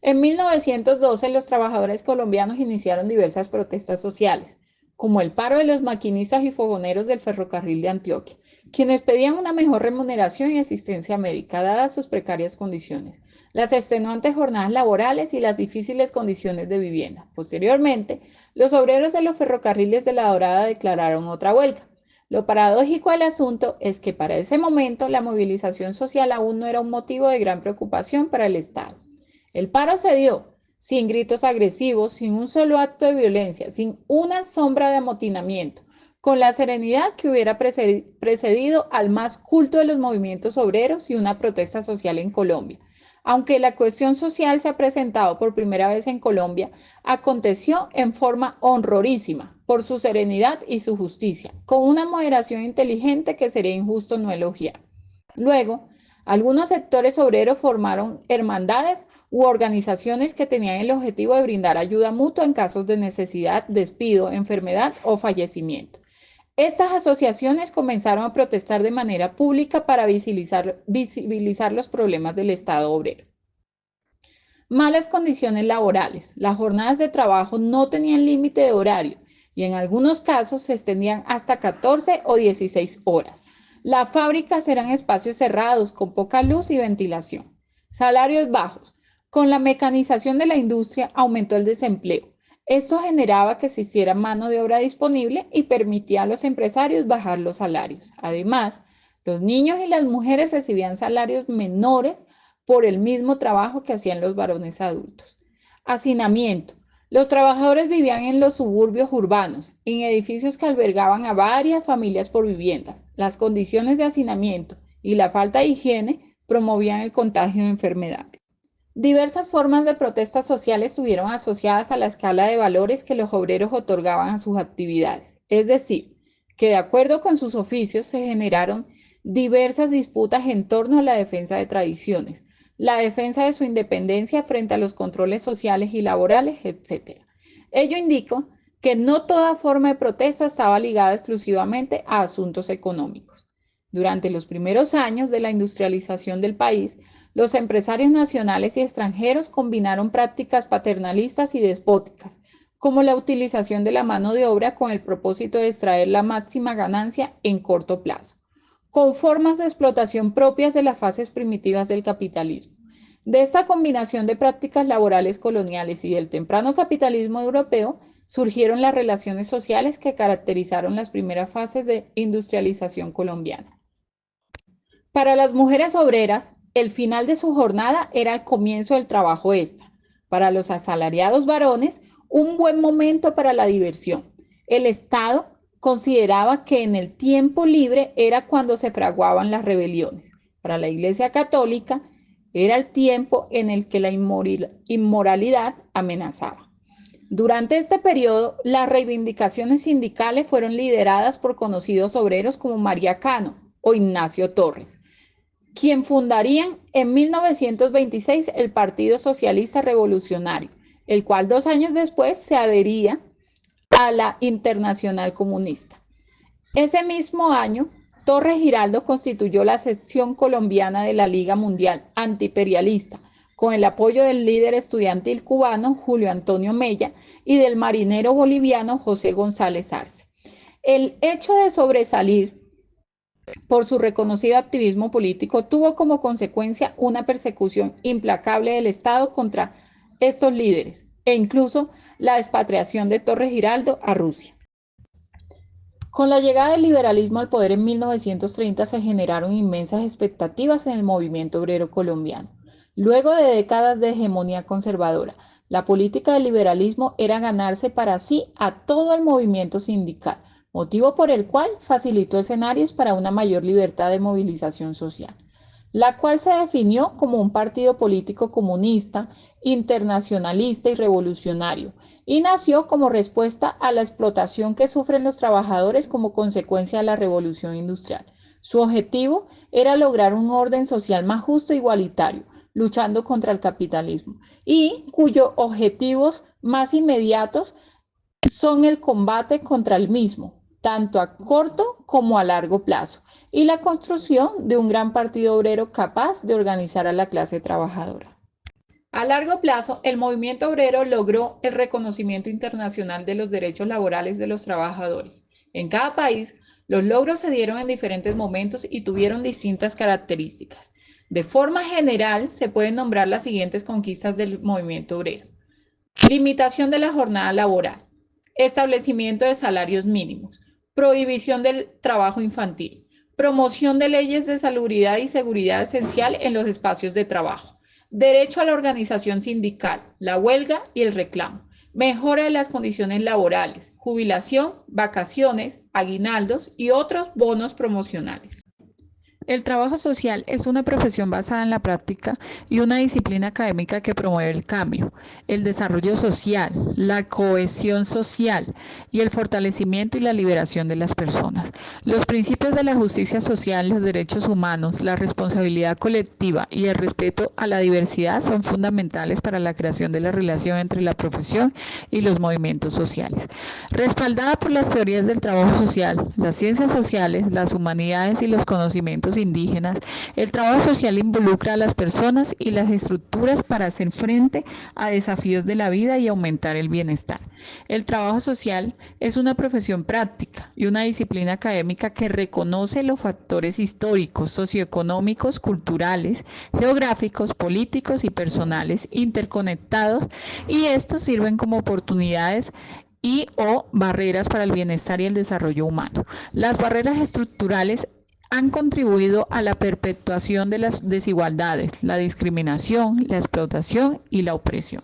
En 1912, los trabajadores colombianos iniciaron diversas protestas sociales, como el paro de los maquinistas y fogoneros del ferrocarril de Antioquia, quienes pedían una mejor remuneración y asistencia médica, dadas sus precarias condiciones, las extenuantes jornadas laborales y las difíciles condiciones de vivienda. Posteriormente, los obreros de los ferrocarriles de La Dorada declararon otra huelga. Lo paradójico del asunto es que para ese momento la movilización social aún no era un motivo de gran preocupación para el Estado. El paro se dio sin gritos agresivos, sin un solo acto de violencia, sin una sombra de amotinamiento, con la serenidad que hubiera precedido al más culto de los movimientos obreros y una protesta social en Colombia. Aunque la cuestión social se ha presentado por primera vez en Colombia, aconteció en forma horrorísima por su serenidad y su justicia, con una moderación inteligente que sería injusto no elogiar. Luego, algunos sectores obreros formaron hermandades u organizaciones que tenían el objetivo de brindar ayuda mutua en casos de necesidad, despido, enfermedad o fallecimiento. Estas asociaciones comenzaron a protestar de manera pública para visibilizar los problemas del Estado obrero. Malas condiciones laborales. Las jornadas de trabajo no tenían límite de horario y en algunos casos se extendían hasta 14 o 16 horas. Las fábricas eran espacios cerrados con poca luz y ventilación. Salarios bajos. Con la mecanización de la industria aumentó el desempleo. Esto generaba que existiera mano de obra disponible y permitía a los empresarios bajar los salarios. Además, los niños y las mujeres recibían salarios menores por el mismo trabajo que hacían los varones adultos. Hacinamiento. Los trabajadores vivían en los suburbios urbanos, en edificios que albergaban a varias familias por viviendas. Las condiciones de hacinamiento y la falta de higiene promovían el contagio de enfermedades. Diversas formas de protestas sociales estuvieron asociadas a la escala de valores que los obreros otorgaban a sus actividades. Es decir, que de acuerdo con sus oficios se generaron diversas disputas en torno a la defensa de tradiciones, la defensa de su independencia frente a los controles sociales y laborales, etc. Ello indica que no toda forma de protesta estaba ligada exclusivamente a asuntos económicos. Durante los primeros años de la industrialización del país, los empresarios nacionales y extranjeros combinaron prácticas paternalistas y despóticas, como la utilización de la mano de obra con el propósito de extraer la máxima ganancia en corto plazo, con formas de explotación propias de las fases primitivas del capitalismo. De esta combinación de prácticas laborales coloniales y del temprano capitalismo europeo, surgieron las relaciones sociales que caracterizaron las primeras fases de industrialización colombiana. Para las mujeres obreras, el final de su jornada era el comienzo del trabajo extra. Para los asalariados varones, un buen momento para la diversión. El Estado consideraba que en el tiempo libre era cuando se fraguaban las rebeliones. Para la Iglesia Católica, era el tiempo en el que la inmoralidad amenazaba. Durante este periodo, las reivindicaciones sindicales fueron lideradas por conocidos obreros como María Cano o Ignacio Torres, quien fundarían en 1926 el Partido Socialista Revolucionario, el cual 2 años después se adhería a la Internacional Comunista. Ese mismo año, Torres Giraldo constituyó la sección colombiana de la Liga Mundial Antiimperialista, con el apoyo del líder estudiantil cubano Julio Antonio Mella y del marinero boliviano José González Arce. El hecho de sobresalir por su reconocido activismo político tuvo como consecuencia una persecución implacable del Estado contra estos líderes e incluso la expatriación de Torres Giraldo a Rusia. Con la llegada del liberalismo al poder en 1930 se generaron inmensas expectativas en el movimiento obrero colombiano. Luego de décadas de hegemonía conservadora, la política del liberalismo era ganarse para sí a todo el movimiento sindical, motivo por el cual facilitó escenarios para una mayor libertad de movilización social, la cual se definió como un partido político comunista, internacionalista y revolucionario, y nació como respuesta a la explotación que sufren los trabajadores como consecuencia de la revolución industrial. Su objetivo era lograr un orden social más justo e igualitario, luchando contra el capitalismo, y cuyos objetivos más inmediatos son el combate contra el mismo, tanto a corto como a largo plazo, y la construcción de un gran partido obrero capaz de organizar a la clase trabajadora. A largo plazo, el movimiento obrero logró el reconocimiento internacional de los derechos laborales de los trabajadores. En cada país, los logros se dieron en diferentes momentos y tuvieron distintas características. De forma general, se pueden nombrar las siguientes conquistas del movimiento obrero. Limitación de la jornada laboral, establecimiento de salarios mínimos, prohibición del trabajo infantil, promoción de leyes de salubridad y seguridad esencial en los espacios de trabajo, derecho a la organización sindical, la huelga y el reclamo, mejora de las condiciones laborales, jubilación, vacaciones, aguinaldos y otros bonos promocionales. El trabajo social es una profesión basada en la práctica y una disciplina académica que promueve el cambio, el desarrollo social, la cohesión social y el fortalecimiento y la liberación de las personas. Los principios de la justicia social, los derechos humanos, la responsabilidad colectiva y el respeto a la diversidad son fundamentales para la creación de la relación entre la profesión y los movimientos sociales. Respaldada por las teorías del trabajo social, las ciencias sociales, las humanidades y los conocimientos indígenas, el trabajo social involucra a las personas y las estructuras para hacer frente a desafíos de la vida y aumentar el bienestar. El trabajo social es una profesión práctica y una disciplina académica que reconoce los factores históricos, socioeconómicos, culturales, geográficos, políticos y personales interconectados, y estos sirven como oportunidades y o barreras para el bienestar y el desarrollo humano. Las barreras estructurales han contribuido a la perpetuación de las desigualdades, la discriminación, la explotación y la opresión.